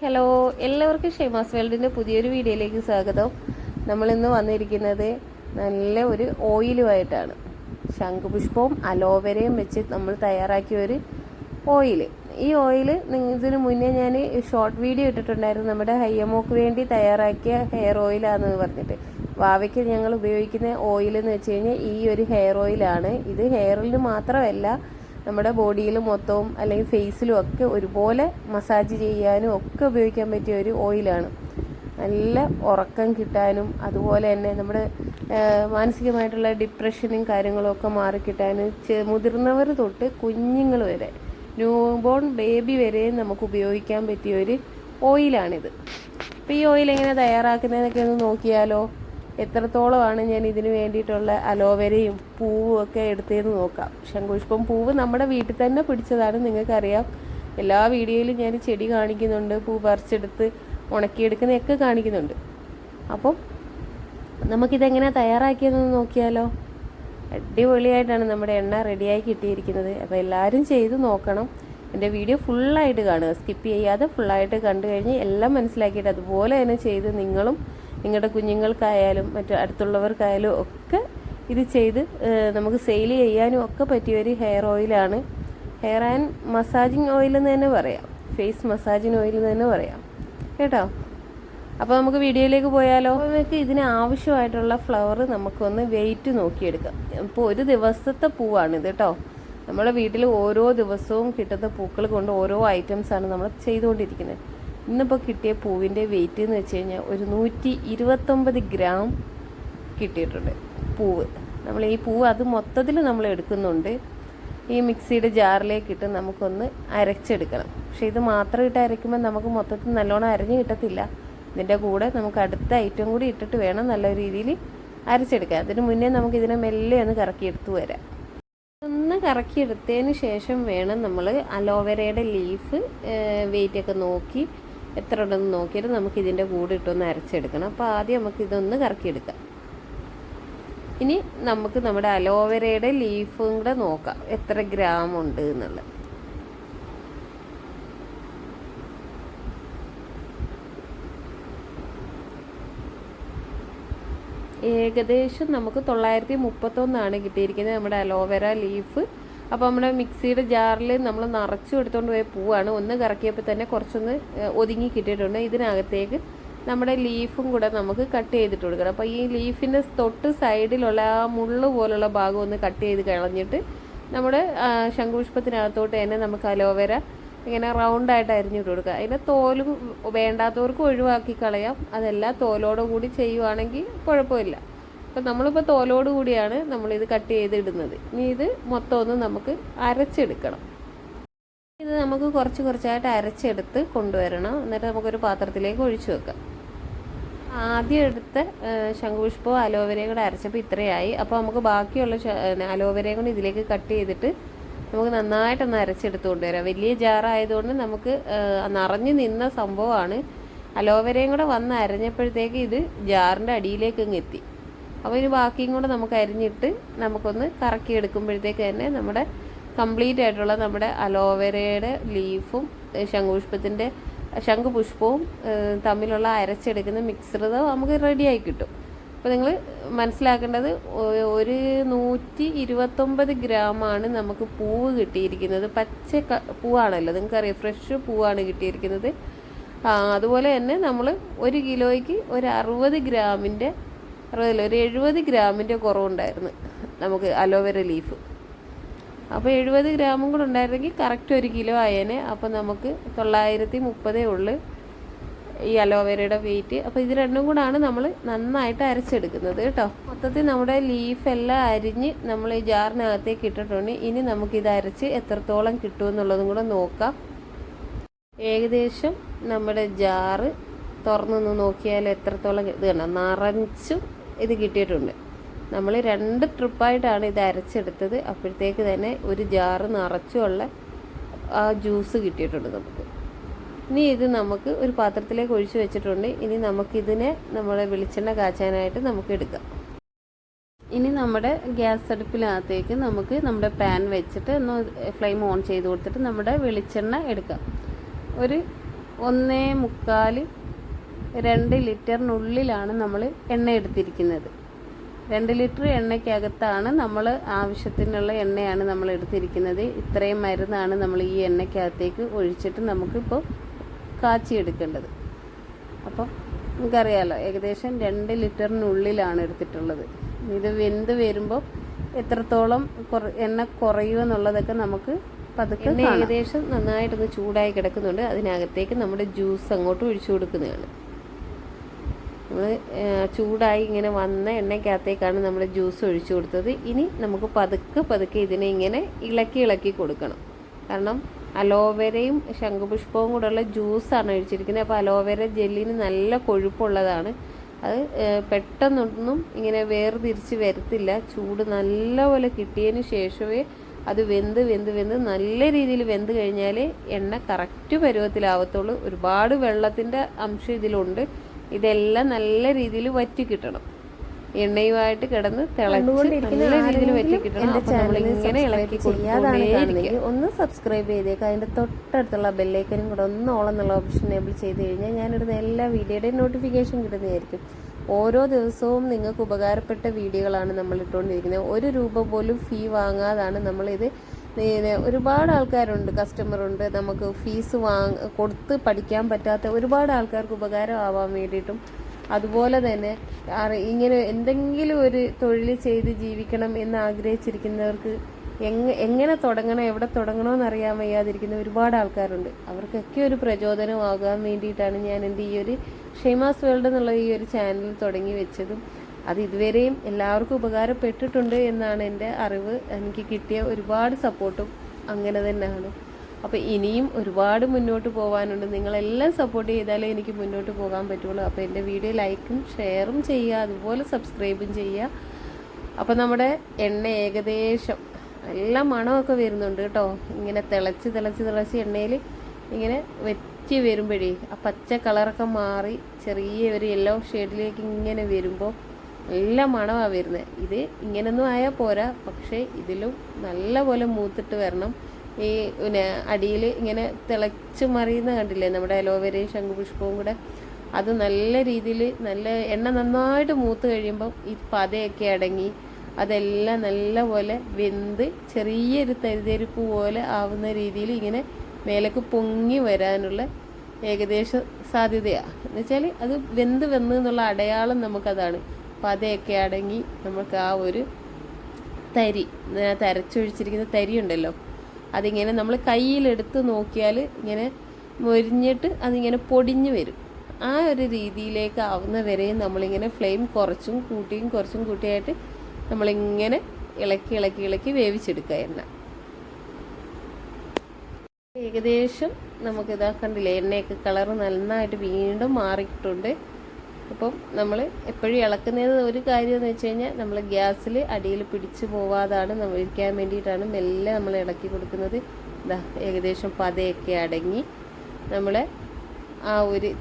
Hello, എല്ലാവർക്കും ഷെയ്മാസ് വേൾഡിൻ്റെ പുതിയൊരു വീഡിയോയിലേക്ക് സ്വാഗതം. നമ്മളിന്ന് വന്നിരിക്കുന്നത് നല്ല ഒരു ഓയിലുമായിട്ടാണ്. ശംഖുപുഷ്പവും അലോവേരയും വെച്ച് നമ്മൾ തയ്യാറാക്കിയ ഒരു ഓയിൽ. ഈ ഓയിൽ ഇതിന് മുന്നേ ഞാൻ ഷോർട്ട് വീഡിയോ ഇട്ടിട്ടുണ്ടായിരുന്നു. നമ്മുടെ ഹയ്യമോക്ക് വേണ്ടി തയ്യാറാക്കിയ ഹെയർ ഓയിലാണെന്ന് പറഞ്ഞിട്ട്. വാവയ്ക്ക് ഞങ്ങൾ ഉപയോഗിക്കുന്ന ഓയിൽ എന്ന് വെച്ച് കഴിഞ്ഞാൽ ഈ ഒരു ഹെയർ ഓയിലാണ്. ഇത് ഹെയറിൽ മാത്രമല്ല, നമ്മുടെ ബോഡിയിൽ മൊത്തവും അല്ലെങ്കിൽ ഫേസിലും ഒക്കെ ഒരുപോലെ മസാജ് ചെയ്യാനും ഒക്കെ ഉപയോഗിക്കാൻ പറ്റിയ ഒരു ഓയിലാണ്. നല്ല ഉറക്കം കിട്ടാനും അതുപോലെ തന്നെ നമ്മുടെ മാനസികമായിട്ടുള്ള ഡിപ്രഷനും കാര്യങ്ങളും ഒക്കെ മാറിക്കിട്ടാനും മുതിർന്നവർ തൊട്ട് കുഞ്ഞുങ്ങൾ വരെ, ന്യൂ ബോൺ ബേബി വരെ നമുക്ക് ഉപയോഗിക്കാൻ പറ്റിയ ഒരു ഓയിലാണിത്. അപ്പോൾ ഈ ഓയിൽ എങ്ങനെ തയ്യാറാക്കുന്നതെന്നൊക്കെ ഒന്ന് നോക്കിയാലോ. എത്രത്തോളമാണ് ഞാൻ ഇതിന് വേണ്ടിയിട്ടുള്ള അലോവേരയും പൂവും ഒക്കെ എടുത്തതെന്ന് നോക്കാം. ശംഖുപുഷ്പം പൂവ് നമ്മുടെ വീട്ടിൽ തന്നെ പിടിച്ചതാണ്, നിങ്ങൾക്കറിയാം. എല്ലാ വീഡിയോയിലും ഞാൻ ചെടി കാണിക്കുന്നുണ്ട്, പൂ പറിച്ചെടുത്ത് ഉണക്കിയെടുക്കുന്നതൊക്കെ കാണിക്കുന്നുണ്ട്. അപ്പം നമുക്കിതെങ്ങനെ തയ്യാറാക്കിയതെന്ന് നോക്കിയാലോ. അടിപൊളിയായിട്ടാണ് നമ്മുടെ എണ്ണ റെഡിയായി കിട്ടിയിരിക്കുന്നത്. അപ്പോൾ എല്ലാവരും ചെയ്ത് നോക്കണം. എൻ്റെ വീഡിയോ ഫുള്ളായിട്ട് കാണുക, സ്കിപ്പ് ചെയ്യാതെ ഫുള്ളായിട്ട് കണ്ടു കഴിഞ്ഞ് എല്ലാം മനസ്സിലാക്കിയിട്ട് അതുപോലെ തന്നെ ചെയ്ത് നിങ്ങളും നിങ്ങളുടെ കുഞ്ഞുങ്ങൾക്കായാലും മറ്റു അടുത്തുള്ളവർക്കായാലും ഒക്കെ ഇത് ചെയ്ത് നമുക്ക് സെയിൽ ചെയ്യാനും ഒക്കെ പറ്റിയൊരു ഹെയർ ഓയിലാണ്. ഹെയർ ആൻഡ് മസാജിങ് ഓയിൽ എന്ന് തന്നെ പറയാം, ഫേസ് മസാജിങ് ഓയിൽ എന്ന് തന്നെ പറയാം കേട്ടോ. അപ്പോൾ നമുക്ക് വീഡിയോയിലേക്ക് പോയാലോ. നമുക്ക് ഇതിന് ആവശ്യമായിട്ടുള്ള ഫ്ലവർ നമുക്കൊന്ന് വെയിറ്റ് നോക്കിയെടുക്കാം. ഇപ്പോൾ ഒരു ദിവസത്തെ പൂവാണിത് കേട്ടോ. നമ്മുടെ വീട്ടിൽ ഓരോ ദിവസവും കിട്ടുന്ന പൂക്കൾ കൊണ്ട് ഓരോ ഐറ്റംസാണ് നമ്മൾ ചെയ്തുകൊണ്ടിരിക്കുന്നത്. ഇന്നിപ്പോൾ കിട്ടിയ പൂവിൻ്റെ വെയിറ്റ് എന്ന് വെച്ച് കഴിഞ്ഞാൽ ഒരു 129 ഗ്രാം കിട്ടിയിട്ടുണ്ട് പൂവ്. നമ്മൾ ഈ പൂവ് അത് മൊത്തത്തിൽ നമ്മൾ എടുക്കുന്നുണ്ട്. ഈ മിക്സിയുടെ ജാറിലേക്ക് ഇട്ട് നമുക്കൊന്ന് അരച്ചെടുക്കണം. പക്ഷേ ഇത് മാത്രം ഇട്ട് അരയ്ക്കുമ്പോൾ നമുക്ക് മൊത്തത്തിൽ നല്ലോണം അരഞ്ഞ് കിട്ടത്തില്ല. ഇതിൻ്റെ കൂടെ നമുക്ക് അടുത്ത ഐറ്റം കൂടി ഇട്ടിട്ട് വേണം നല്ല രീതിയിൽ അരച്ചെടുക്കാൻ. അതിന് മുന്നേ നമുക്ക് ഇതിനെ മെല്ലെ ഒന്ന് കറക്കിയെടുത്ത് വരാം. ഒന്ന് കറക്കിയെടുത്തതിന് ശേഷം വേണം നമ്മൾ അലോവേരയുടെ ലീഫ് വെയിറ്റൊക്കെ നോക്കി എത്ര ഉണ്ടെന്ന് നോക്കിയിട്ട് നമുക്ക് ഇതിൻ്റെ കൂടെ ഇട്ടൊന്ന് അരച്ചെടുക്കണം. അപ്പോൾ ആദ്യം നമുക്ക് ഇതൊന്ന് കറക്കിയെടുക്കാം. ഇനി നമുക്ക് നമ്മുടെ അലോവേരയുടെ ലീഫും കൂടെ നോക്കാം എത്ര ഗ്രാം ഉണ്ട് എന്നുള്ളത്. ഏകദേശം നമുക്ക് 931 കിട്ടിയിരിക്കുന്നത് നമ്മുടെ അലോവേര ലീഫ്. അപ്പോൾ നമ്മുടെ മിക്സിയുടെ ജാറിൽ നമ്മൾ നിറച്ചു എടുത്തുകൊണ്ട് പോയ പൂവാണ്. ഒന്ന് കറക്കിയപ്പോൾ തന്നെ കുറച്ചൊന്ന് ഒതുങ്ങി കിട്ടിയിട്ടുണ്ട്. ഇതിനകത്തേക്ക് നമ്മുടെ ലീഫും കൂടെ നമുക്ക് കട്ട് ചെയ്തിട്ട് കൊടുക്കണം. അപ്പോൾ ഈ ലീഫിൻ്റെ തൊട്ട് സൈഡിലുള്ള ആ മുള്ള് പോലുള്ള ഭാഗം ഒന്ന് കട്ട് ചെയ്ത് കളഞ്ഞിട്ട് നമ്മുടെ ശംഖുപുഷ്പത്തിനകത്തോട്ട് തന്നെ നമുക്ക് അലോവേര ഇങ്ങനെ റൗണ്ടായിട്ട് അരിഞ്ഞിട്ട് കൊടുക്കുക. അതിൻ്റെ തോലും വേണ്ടാത്തവർക്ക് ഒഴിവാക്കി കളയാം. അതല്ല തോലോട് കൂടി ചെയ്യുവാണെങ്കിൽ കുഴപ്പമില്ല. അപ്പോൾ നമ്മളിപ്പോൾ തോലോട് കൂടിയാണ് നമ്മളിത് കട്ട് ചെയ്തിടുന്നത്. ഇനി ഇത് മൊത്തം ഒന്ന് നമുക്ക് അരച്ചെടുക്കണം. ഇത് നമുക്ക് കുറച്ച് കുറച്ചായിട്ട് അരച്ചെടുത്ത് കൊണ്ടുവരണം. എന്നിട്ട് നമുക്കൊരു പാത്രത്തിലേക്ക് ഒഴിച്ചു വെക്കാം. ആദ്യം എടുത്ത ശംഖുപുഷ്പവും അലോവേരയും കൂടെ അരച്ചപ്പോൾ ഇത്രയായി. അപ്പോൾ നമുക്ക് ബാക്കിയുള്ള അലോവേരയും കൂടി ഇതിലേക്ക് കട്ട് ചെയ്തിട്ട് നമുക്ക് നന്നായിട്ടൊന്ന് അരച്ചെടുത്ത് കൊണ്ടുവരാം. വലിയ ജാറായതുകൊണ്ട് നമുക്ക് നിറഞ്ഞു നിന്ന സംഭവമാണ്. അലോവേരയും കൂടെ വന്ന് അരഞ്ഞപ്പോഴത്തേക്ക് ഇത് ജാറിൻ്റെ അടിയിലേക്ക് അങ്ങ് എത്തി. അപ്പോൾ ഇനി ബാക്കിയും കൂടെ നമുക്ക് അരിഞ്ഞിട്ട് നമുക്കൊന്ന് കറക്കി എടുക്കുമ്പോഴത്തേക്ക് തന്നെ നമ്മുടെ കംപ്ലീറ്റ് ആയിട്ടുള്ള നമ്മുടെ അലോവേരയുടെ ലീഫും ശംഖുപുഷ്പവും തമ്മിലുള്ള അരച്ചെടുക്കുന്ന മിശ്രിതം നമുക്ക് റെഡിയായി കിട്ടും. അപ്പോൾ നിങ്ങൾ മനസ്സിലാക്കേണ്ടത് ഒരു 129 ഗ്രാമാണ് നമുക്ക് പൂവ് കിട്ടിയിരിക്കുന്നത്. പച്ച പൂവാണല്ലോ, നിങ്ങൾക്കറിയാം, ഫ്രഷ് പൂവാണ് കിട്ടിയിരിക്കുന്നത്. അതുപോലെ തന്നെ നമ്മൾ 1 കിലോയ്ക്ക് ഒരു 60 ഗ്രാമിൻ്റെ ഒരു 70 ഗ്രാമിൻ്റെ കുറവുണ്ടായിരുന്നു നമുക്ക് അലോവേര ലീഫ്. അപ്പോൾ 70 ഗ്രാമും കൂടെ ഉണ്ടായിരുന്നെങ്കിൽ കറക്റ്റ് 1 കിലോ ആയേനെ. അപ്പോൾ നമുക്ക് 930 ഉള്ളു ഈ അലോവേരയുടെ വെയിറ്റ്. അപ്പോൾ ഇത് രണ്ടും കൂടാണ് നമ്മൾ നന്നായിട്ട് അരച്ചെടുക്കുന്നത് കേട്ടോ. മൊത്തത്തിൽ നമ്മുടെ ലീഫെല്ലാം അരിഞ്ഞ് നമ്മൾ ഈ ജാറിനകത്തേക്ക് ഇട്ടിട്ടുണ്ട്. ഇനി നമുക്കിത് അരച്ച് എത്രത്തോളം കിട്ടുമെന്നുള്ളതും കൂടെ നോക്കാം. ഏകദേശം നമ്മുടെ ജാറ് തുറന്നൊന്ന് നോക്കിയാൽ എത്രത്തോളം ഇത് കണ്ടോ, നിറച്ചും ഇത് കിട്ടിയിട്ടുണ്ട്. നമ്മൾ 2 ട്രിപ്പായിട്ടാണ് ഇത് അരച്ചെടുത്തത്. അപ്പോഴത്തേക്ക് തന്നെ ഒരു ജാറ് നിറച്ചുള്ള ആ ജ്യൂസ് കിട്ടിയിട്ടുണ്ട് നമുക്ക്. ഇനി ഇത് നമുക്ക് ഒരു പാത്രത്തിലേക്ക് ഒഴിച്ച് വെച്ചിട്ടുണ്ട്. ഇനി നമുക്കിതിനെ നമ്മളെ വെളിച്ചെണ്ണ കാച്ചാനായിട്ട് നമുക്ക് എടുക്കാം. ഇനി നമ്മുടെ ഗ്യാസ് അടുപ്പിനകത്തേക്ക് നമുക്ക് നമ്മുടെ പാൻ വെച്ചിട്ട് ഒന്ന് ഫ്ലെയിം ഓൺ ചെയ്ത് കൊടുത്തിട്ട് നമ്മുടെ വെളിച്ചെണ്ണ എടുക്കാം. ഒരു 1.25 2 ലിറ്ററിനുള്ളിലാണ് നമ്മൾ എണ്ണ എടുത്തിരിക്കുന്നത്. 2 ലിറ്റർ എണ്ണയ്ക്കകത്താണ് നമ്മൾ ആവശ്യത്തിനുള്ള എണ്ണയാണ് നമ്മൾ എടുത്തിരിക്കുന്നത്. ഇത്രയും മരുന്നാണ് നമ്മൾ ഈ എണ്ണയ്ക്കകത്തേക്ക് ഒഴിച്ചിട്ട് നമുക്കിപ്പോൾ കാച്ചിയെടുക്കേണ്ടത്. അപ്പം നമുക്കറിയാമല്ലോ, ഏകദേശം 2 ലിറ്ററിനുള്ളിലാണ് എടുത്തിട്ടുള്ളത്. ഇത് വെന്ത് വരുമ്പോൾ എത്രത്തോളം എണ്ണ കുറയുമെന്നുള്ളതൊക്കെ നമുക്ക് പതുക്കെ ഏകദേശം നന്നായിട്ടൊന്ന് ചൂടായി കിടക്കുന്നുണ്ട്. അതിനകത്തേക്ക് നമ്മുടെ ജ്യൂസ് അങ്ങോട്ട് ഒഴിച്ചു കൊടുക്കുന്നതാണ്. നമ്മൾ ചൂടായി ഇങ്ങനെ വന്ന എണ്ണയ്ക്കകത്തേക്കാണ് നമ്മൾ ജ്യൂസ് ഒഴിച്ചു കൊടുത്തത്. ഇനി നമുക്ക് പതുക്കെ ഇതിനെ ഇങ്ങനെ ഇളക്കി കൊടുക്കണം. കാരണം അലോവേരയും ശംഖുപുഷ്പവും കൂടെയുള്ള ജ്യൂസാണ് ഒഴിച്ചിരിക്കുന്നത്. അപ്പോൾ അലോവേര ജെല്ലിന് നല്ല കൊഴുപ്പുള്ളതാണ്. അത് പെട്ടെന്നൊന്നും ഇങ്ങനെ വേർതിരിച്ച് വരത്തില്ല. ചൂട് നല്ലപോലെ കിട്ടിയതിന് ശേഷമേ അത് വെന്ത് നല്ല രീതിയിൽ വെന്ത് കഴിഞ്ഞാലേ എണ്ണ കറക്റ്റ് പരുവത്തിലാവത്തുള്ളൂ. ഒരുപാട് വെള്ളത്തിൻ്റെ അംശം ഇതിലുണ്ട്. ഇതെല്ലാം നല്ല രീതിയിൽ വറ്റി കിട്ടണം. എണ്ണയുമായിട്ട് കിടന്ന് തിളച്ച് നല്ല രീതിയിൽ വറ്റി കിട്ടണം. അപ്പോൾ നമ്മളിങ്ങനെ ഇളക്കി കൊടുക്കാതെ ഒന്ന് സബ്സ്ക്രൈബ് ചെയ്തേക്കുക. അതിൻ്റെ തൊട്ടടുത്തുള്ള ബെല്ലൈക്കനും കൂടെ ഒന്ന് ഓൾ എന്നുള്ള ഓപ്ഷൻ എനേബിൾ ചെയ്ത് കഴിഞ്ഞാൽ ഞാനിടുന്ന എല്ലാ വീഡിയോയുടെയും നോട്ടിഫിക്കേഷൻ കിട്ടുന്നതായിരിക്കും. ഓരോ ദിവസവും നിങ്ങൾക്ക് ഉപകാരപ്പെട്ട വീഡിയോകളാണ് നമ്മൾ ഇട്ടുകൊണ്ടിരിക്കുന്നത്. 1 രൂപ പോലും ഫീ വാങ്ങാതാണ് നമ്മളിത്. ഒരുപാട് ആൾക്കാരുണ്ട്, കസ്റ്റമറുണ്ട്. നമുക്ക് ഫീസ് കൊടുത്ത് പഠിക്കാൻ പറ്റാത്ത ഒരുപാട് ആൾക്കാർക്ക് ഉപകാരമാവാൻ വേണ്ടിയിട്ടും, അതുപോലെ തന്നെ ഇങ്ങനെ എന്തെങ്കിലും ഒരു തൊഴിൽ ചെയ്ത് ജീവിക്കണം എന്ന് ആഗ്രഹിച്ചിരിക്കുന്നവർക്ക് എങ്ങനെ തുടങ്ങണം, എവിടെ തുടങ്ങണമെന്ന് അറിയാൻ വയ്യാതിരിക്കുന്ന ഒരുപാട് ആൾക്കാരുണ്ട്. അവർക്കൊക്കെ ഒരു പ്രചോദനമാകാൻ വേണ്ടിയിട്ടാണ് ഞാൻ എൻ്റെ ഈ ഒരു ഷെയ്മാസ് വേൾഡ് എന്നുള്ള ഈ ഒരു ചാനൽ തുടങ്ങി വെച്ചതും. അത് ഇതുവരെയും എല്ലാവർക്കും ഉപകാരപ്പെട്ടിട്ടുണ്ട് എന്നാണ് എൻ്റെ അറിവ്. എനിക്ക് കിട്ടിയ ഒരുപാട് സപ്പോർട്ടും അങ്ങനെ തന്നെയാണ്. അപ്പോൾ ഇനിയും ഒരുപാട് മുന്നോട്ട് പോകാനുണ്ട്. നിങ്ങളെല്ലാം സപ്പോർട്ട് ചെയ്താലേ എനിക്ക് മുന്നോട്ട് പോകാൻ പറ്റുള്ളൂ. അപ്പോൾ എൻ്റെ വീഡിയോ ലൈക്കും ഷെയറും ചെയ്യുക, അതുപോലെ സബ്സ്ക്രൈബും ചെയ്യുക. അപ്പോൾ നമ്മുടെ എണ്ണ ഏകദേശം നല്ല മണമൊക്കെ വരുന്നുണ്ട് കേട്ടോ. ഇങ്ങനെ തിളച്ച് എണ്ണയിൽ ഇങ്ങനെ വെറ്റി വരുമ്പോഴേ ആ പച്ച കളറൊക്കെ മാറി ചെറിയ ഒരു യെല്ലോ ഷെയ്ഡിലേക്ക് ഇങ്ങനെ വരുമ്പോൾ നല്ല മണമാണ് വരുന്നത്. ഇത് ഇങ്ങനൊന്നും ആയാൽ പോരാ, പക്ഷേ ഇതിലും നല്ല പോലെ മൂത്തിട്ട് വരണം. ഈ പിന്നെ അടിയിൽ ഇങ്ങനെ തിളച്ച് മറിയുന്ന കണ്ടില്ലേ നമ്മുടെ അലോവേരയും ശംഖുപുഷ്പവും കൂടെ, അത് നല്ല രീതിയിൽ നല്ല എണ്ണ നന്നായിട്ട് മൂത്ത് കഴിയുമ്പം ഈ പതയൊക്കെ അടങ്ങി അതെല്ലാം നല്ല പോലെ വെന്ത് ചെറിയൊരു തരിതരിപ്പ് പോലെ ആവുന്ന രീതിയിൽ ഇങ്ങനെ മേലേക്ക് പൊങ്ങി വരാനുള്ള ഏകദേശം സാധ്യതയാണ്. എന്നുവെച്ചാൽ അത് വെന്ത് എന്നുള്ള അടയാളം നമുക്കതാണ്. പതയൊക്കെ അടങ്ങി നമുക്ക് ആ ഒരു തരി, തരച്ചൊഴിച്ചിരിക്കുന്ന തരി ഉണ്ടല്ലോ, അതിങ്ങനെ നമ്മൾ കയ്യിലെടുത്ത് നോക്കിയാൽ ഇങ്ങനെ മൊരിഞ്ഞിട്ട് അതിങ്ങനെ പൊടിഞ്ഞു വരും. ആ ഒരു രീതിയിലേക്ക് ആവുന്ന വരെയും നമ്മളിങ്ങനെ ഫ്ലെയിം കുറച്ചും കൂട്ടിയായിട്ട് നമ്മളിങ്ങനെ ഇളക്കി വേവിച്ചെടുക്കുക എണ്ണ. ഏകദേശം നമുക്കിതാ കണ്ടില്ലേ, എണ്ണയൊക്കെ കളറ് നന്നായിട്ട് വീണ്ടും മാറിയിട്ടുണ്ട്. അപ്പം നമ്മൾ എപ്പോഴും ഇളക്കുന്നത് ഒരു കാര്യം എന്ന് വെച്ച് കഴിഞ്ഞാൽ നമ്മൾ ഗ്യാസിൽ അടിയിൽ പിടിച്ചു പോവാതാണ് നമ്മൾ ഇരിക്കാൻ വേണ്ടിയിട്ടാണ് മെല്ലെ നമ്മൾ ഇളക്കി കൊടുക്കുന്നത്. ഇതാ ഏകദേശം പതയൊക്കെ അടങ്ങി നമ്മൾ ആ ഒരു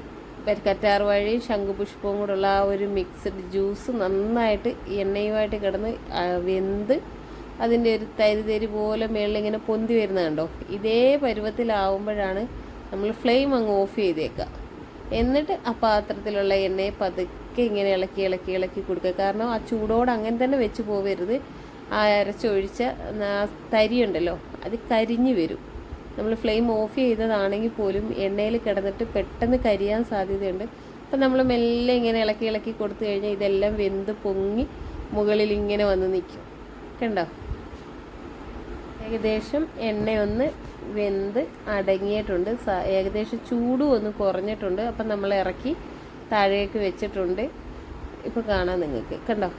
കറ്റാർവാഴയും ശംഖുപുഷ്പവും കൂടെയുള്ള ആ ഒരു മിക്സ്ഡ് ജ്യൂസ് നന്നായിട്ട് എണ്ണയുമായിട്ട് കിടന്ന് വെന്ത് അതിൻ്റെ ഒരു തരി പോലെ മേളിലിങ്ങനെ പൊന്തി വരുന്നത് കണ്ടോ. ഇതേ പരുവത്തിലാവുമ്പോഴാണ് നമ്മൾ ഫ്ലെയിം അങ്ങ് ഓഫ് ചെയ്തേക്കുക. എന്നിട്ട് ആ പാത്രത്തിലുള്ള എണ്ണയെ പതുക്കെ ഇങ്ങനെ ഇളക്കി കൊടുക്കുക. കാരണം ആ ചൂടോടെ അങ്ങനെ തന്നെ വെച്ച് പോവരുത്. ആ അരച്ചൊഴിച്ച തരി ഉണ്ടല്ലോ അത് കരിഞ്ഞു വരും. നമ്മൾ ഫ്ലെയിം ഓഫ് ചെയ്തതാണെങ്കിൽ പോലും എണ്ണയിൽ കിടന്നിട്ട് പെട്ടെന്ന് കരിയാൻ സാധ്യതയുണ്ട്. അപ്പം നമ്മൾ മെല്ലെ ഇങ്ങനെ ഇളക്കി കൊടുത്തു കഴിഞ്ഞാൽ ഇതെല്ലാം വെന്ത് പൊങ്ങി മുകളിൽ ഇങ്ങനെ വന്ന് നിൽക്കും. കണ്ടോ, ഏകദേശം എണ്ണയൊന്ന് വെന്ത് അടങ്ങിയിട്ടുണ്ട്. ഏകദേശം ചൂടും ഒന്ന് കുറഞ്ഞിട്ടുണ്ട്. അപ്പം നമ്മൾ ഇറക്കി താഴേക്ക് വെച്ചിട്ടുണ്ട്. ഇപ്പോൾ കാണാം നിങ്ങൾക്ക്, കണ്ടോ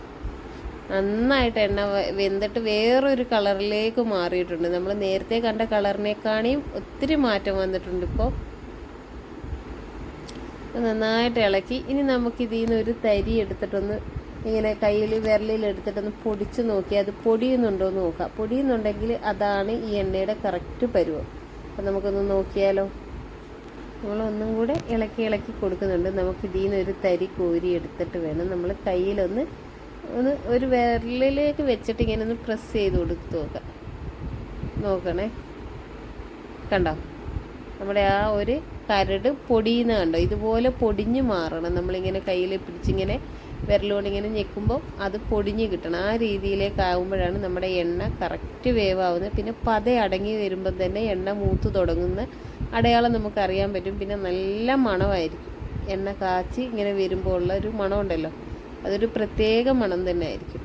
നന്നായിട്ട് എണ്ണ വെന്തിട്ട് വേറൊരു കളറിലേക്ക് മാറിയിട്ടുണ്ട്. നമ്മൾ നേരത്തെ കണ്ട കളറിനേക്കാളും ഒത്തിരി മാറ്റം വന്നിട്ടുണ്ട്. ഇപ്പോൾ നന്നായിട്ട് ഇളക്കി. ഇനി നമുക്കിതിൽ നിന്ന് ഒരു തരി എടുത്തിട്ടൊന്ന് ഇങ്ങനെ കയ്യിൽ വിരലിൽ എടുത്തിട്ടൊന്ന് പൊടിച്ച് നോക്കി അത് പൊടിയുന്നുണ്ടോ എന്ന് നോക്കാം. പൊടിയുന്നുണ്ടെങ്കിൽ അതാണ് ഈ എണ്ണയുടെ കറക്റ്റ് പരുവം. അപ്പം നമുക്കൊന്ന് നോക്കിയാലോ. നമ്മളൊന്നും കൂടെ ഇളക്കി കൊടുക്കുന്നുണ്ട്. നമുക്കിതിൽ നിന്ന് ഒരു തരി കോരി എടുത്തിട്ട് വേണം നമ്മൾ കയ്യിലൊന്ന് ഒരു വിരലിലേക്ക് വെച്ചിട്ട് ഇങ്ങനെ ഒന്ന് പ്രസ് ചെയ്ത് കൊടുത്ത് നോക്കണേ. കണ്ടോ, നമ്മുടെ ആ ഒരു കരട് പൊടിയുന്ന കണ്ടോ, ഇതുപോലെ പൊടിഞ്ഞ് മാറണം. നമ്മളിങ്ങനെ കയ്യിൽ പിടിച്ചിങ്ങനെ വിരലുകൊണ്ട് ഇങ്ങനെ ഞെക്കുമ്പോൾ അത് പൊടിഞ്ഞ് കിട്ടണം. ആ രീതിയിലേക്ക് ആകുമ്പോഴാണ് നമ്മുടെ എണ്ണ കറക്റ്റ് വേവാവുന്നത്. പിന്നെ പത അടങ്ങി വരുമ്പോൾ തന്നെ എണ്ണ മൂത്ത് തുടങ്ങുന്ന അടയാളം നമുക്കറിയാൻ പറ്റും. പിന്നെ നല്ല മണമായിരിക്കും. എണ്ണ കാച്ചി ഇങ്ങനെ വരുമ്പോൾ ഉള്ള ഒരു മണമുണ്ടല്ലോ, അതൊരു പ്രത്യേക മണം തന്നെ ആയിരിക്കും.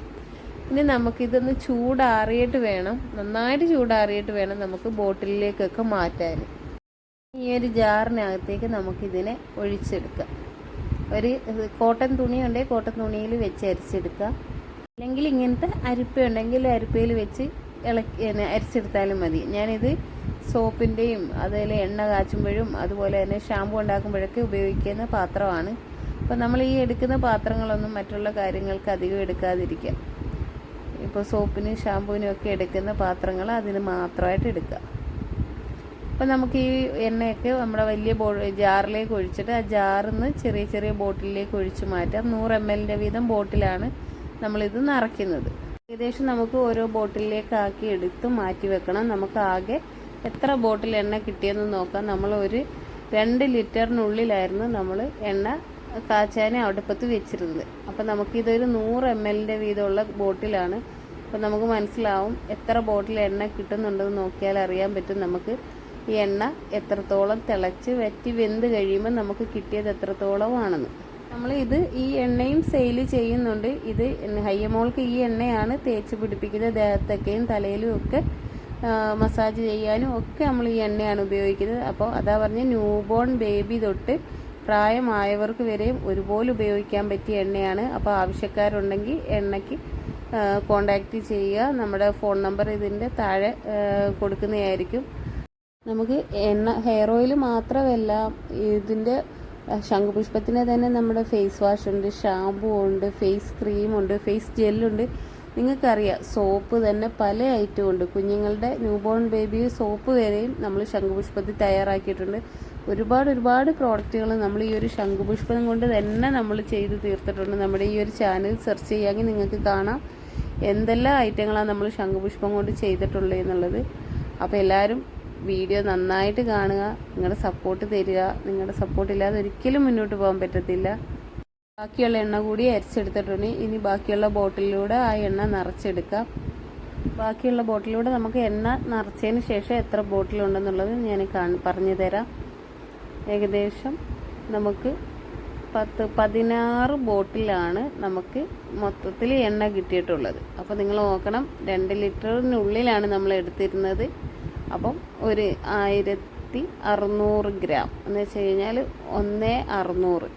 ഇനി നമുക്കിതൊന്ന് ചൂടാറിയിട്ട് വേണം, നന്നായിട്ട് ചൂടാറിയിട്ട് വേണം നമുക്ക് ബോട്ടിലിലേക്കൊക്കെ മാറ്റാൻ. ഈ ഒരു ജാറിനകത്തേക്ക് നമുക്കിതിനെ ഒഴിച്ചെടുക്കാം. ഒരു കോട്ടൺ തുണിയുണ്ടെങ്കിൽ കോട്ടൺ തുണിയിൽ വെച്ച് അരിച്ചെടുക്കുക. അല്ലെങ്കിൽ ഇങ്ങനത്തെ അരിപ്പ ഉണ്ടെങ്കിൽ അരിപ്പയിൽ വെച്ച് അരിച്ചെടുത്താലും മതി. ഞാനിത് സോപ്പിൻ്റെയും അതുപോലെ എണ്ണ കാച്ചുമ്പോഴും അതുപോലെ തന്നെ ഷാമ്പു ഉണ്ടാക്കുമ്പോഴൊക്കെ ഉപയോഗിക്കുന്ന പാത്രമാണ്. അപ്പോൾ നമ്മൾ ഈ എടുക്കുന്ന പാത്രങ്ങളൊന്നും മറ്റുള്ള കാര്യങ്ങൾക്ക് അധികം എടുക്കാതിരിക്കുക. ഇപ്പോൾ സോപ്പിനും ഷാമ്പുവിനും ഒക്കെ എടുക്കുന്ന പാത്രങ്ങൾ അതിന് മാത്രമായിട്ട് എടുക്കുക. അപ്പോൾ നമുക്ക് ഈ എണ്ണയൊക്കെ നമ്മുടെ വലിയ ജാറിലേക്ക് ഒഴിച്ചിട്ട് ആ ജാറിൽ നിന്ന് ചെറിയ ചെറിയ ബോട്ടിലേക്ക് ഒഴിച്ച് മാറ്റാം. 100 ml വീതം ബോട്ടിലാണ് നമ്മളിത് നിറയ്ക്കുന്നത്. ഏകദേശം നമുക്ക് ഓരോ ബോട്ടിലേക്ക് ആക്കി എടുത്ത് മാറ്റി വെക്കണം. നമുക്ക് ആകെ എത്ര ബോട്ടിൽ എണ്ണ കിട്ടിയെന്ന് നോക്കാം. നമ്മൾ ഒരു 2 ലിറ്ററിനുള്ളിലായിരുന്നു നമ്മൾ എണ്ണ കാച്ചാൻ അടുപ്പത്ത് വെച്ചിരുന്നത്. അപ്പോൾ നമുക്കിതൊരു 100 ml വീതമുള്ള ബോട്ടിലാണ്. അപ്പോൾ നമുക്ക് മനസ്സിലാവും എത്ര ബോട്ടിൽ എണ്ണ കിട്ടുന്നുണ്ടെന്ന് നോക്കിയാൽ അറിയാൻ പറ്റും നമുക്ക് ഈ എണ്ണ എത്രത്തോളം തിളച്ച് വറ്റി വെന്ത് കഴിയുമ്പോൾ നമുക്ക് കിട്ടിയത് എത്രത്തോളമാണെന്ന്. നമ്മൾ ഈ എണ്ണയും സെയിൽ ചെയ്യുന്നുണ്ട്. ഇത് ഹയ്യമോൾക്ക് ഈ എണ്ണയാണ് തേച്ച് പിടിപ്പിക്കുന്നത്. ദേഹത്തൊക്കെയും തലയിലും ഒക്കെ മസാജ് ചെയ്യാനും ഒക്കെ നമ്മൾ ഈ എണ്ണയാണ് ഉപയോഗിക്കുന്നത്. അപ്പോൾ അതാ പറഞ്ഞ ന്യൂ ബോൺ ബേബി തൊട്ട് പ്രായമായവർക്ക് വരെയും ഒരുപോലെ ഉപയോഗിക്കാൻ പറ്റിയ എണ്ണയാണ്. അപ്പോൾ ആവശ്യക്കാരുണ്ടെങ്കിൽ എണ്ണയ്ക്ക് കോണ്ടാക്റ്റ് ചെയ്യുക. നമ്മുടെ ഫോൺ നമ്പർ ഇതിൻ്റെ താഴെ കൊടുക്കുന്നതായിരിക്കും. നമുക്ക് എണ്ണ ഹെയർ ഓയിൽ മാത്രമല്ല, ഇതിൻ്റെ ശംഖുപുഷ്പത്തിന് തന്നെ നമ്മുടെ ഫേസ് വാഷ് ഉണ്ട്, ഷാമ്പു ഉണ്ട്, ഫേസ് ക്രീമുണ്ട്, ഫേസ് ജെല്ലുണ്ട്. നിങ്ങൾക്കറിയാം സോപ്പ് തന്നെ പല ഐറ്റം ഉണ്ട്. കുഞ്ഞുങ്ങളുടെ ന്യൂബോൺ ബേബി സോപ്പ് വരെയും നമ്മൾ ശംഖുപുഷ്പത്തിൽ തയ്യാറാക്കിയിട്ടുണ്ട്. ഒരുപാട് പ്രോഡക്റ്റുകൾ നമ്മൾ ഈ ഒരു ശംഖുപുഷ്പം കൊണ്ട് തന്നെ നമ്മൾ ചെയ്ത് തീർത്തിട്ടുണ്ട്. നമ്മുടെ ഈ ഒരു ചാനൽ സെർച്ച് ചെയ്യാമെങ്കിൽ നിങ്ങൾക്ക് കാണാം എന്തെല്ലാം ഐറ്റങ്ങളാണ് നമ്മൾ ശംഖുപുഷ്പം കൊണ്ട് ചെയ്തിട്ടുള്ളത് എന്നുള്ളത്. അപ്പോൾ എല്ലാവരും വീഡിയോ നന്നായിട്ട് കാണുക, നിങ്ങളുടെ സപ്പോർട്ട് തരിക. നിങ്ങളുടെ സപ്പോർട്ടില്ലാതെ ഒരിക്കലും മുന്നോട്ട് പോകാൻ പറ്റത്തില്ല. ബാക്കിയുള്ള എണ്ണ കൂടി അരിച്ചെടുത്തിട്ടുണ്ട്. ഇനി ബാക്കിയുള്ള ബോട്ടിലൂടെ ആ എണ്ണ നിറച്ചെടുക്കാം. ബാക്കിയുള്ള ബോട്ടിലൂടെ നമുക്ക് എണ്ണ നിറച്ചതിന് ശേഷം എത്ര ബോട്ടിലുണ്ടെന്നുള്ളത് ഞാൻ പറഞ്ഞു തരാം. ഏകദേശം നമുക്ക് 16 ബോട്ടിലാണ് നമുക്ക് മൊത്തത്തിൽ എണ്ണ കിട്ടിയിട്ടുള്ളത്. അപ്പോൾ നിങ്ങൾ നോക്കണം, 2 ലിറ്ററിനുള്ളിലാണ് നമ്മൾ എടുത്തിരുന്നത്. അപ്പം ഒരു 1600 ഗ്രാം എന്ന് വെച്ച് കഴിഞ്ഞാൽ 1600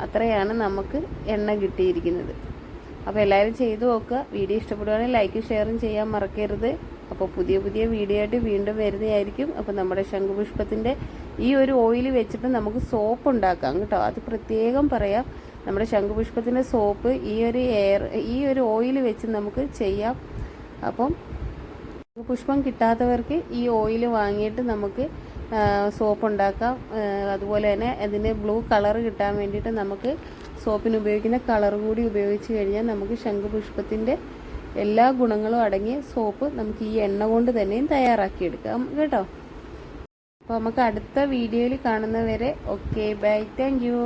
അത്രയാണ് നമുക്ക് എണ്ണ കിട്ടിയിരിക്കുന്നത്. അപ്പോൾ എല്ലാവരും ചെയ്തു നോക്കുക. വീഡിയോ ഇഷ്ടപ്പെടുകയാണെങ്കിൽ ലൈക്കും ഷെയറും ചെയ്യാൻ മറക്കരുത്. അപ്പോൾ പുതിയ വീഡിയോ ആയിട്ട് വീണ്ടും വരുന്നതായിരിക്കും. അപ്പോൾ നമ്മുടെ ശംഖുപുഷ്പത്തിൻ്റെ ഈ ഒരു ഓയിൽ വെച്ചിട്ട് നമുക്ക് സോപ്പ് ഉണ്ടാക്കാം കേട്ടോ. അത് പ്രത്യേകം പറയാം. നമ്മുടെ ശംഖുപുഷ്പത്തിൻ്റെ സോപ്പ് ഈ ഒരു ഓയിൽ വെച്ച് നമുക്ക് ചെയ്യാം. അപ്പം പുഷ്പം കിട്ടാത്തവർക്ക് ഈ ഓയിൽ വാങ്ങിയിട്ട് നമുക്ക് സോപ്പ് ഉണ്ടാക്കാം. അതുപോലെ തന്നെ അതിന് ബ്ലൂ കളർ കിട്ടാൻ വേണ്ടിയിട്ട് നമുക്ക് സോപ്പിന് ഉപയോഗിക്കുന്ന കളർ കൂടി ഉപയോഗിച്ച് കഴിഞ്ഞാൽ നമുക്ക് ശംഖുപുഷ്പത്തിൻ്റെ എല്ലാ ഗുണങ്ങളും അടങ്ങിയ സോപ്പ് നമുക്ക് ഈ എണ്ണ കൊണ്ട് തന്നെയും തയ്യാറാക്കിയെടുക്കാം കേട്ടോ. അപ്പോൾ നമുക്ക് അടുത്ത വീഡിയോയിൽ കാണുന്നവരെ ഓക്കെ ബൈ, താങ്ക് യു.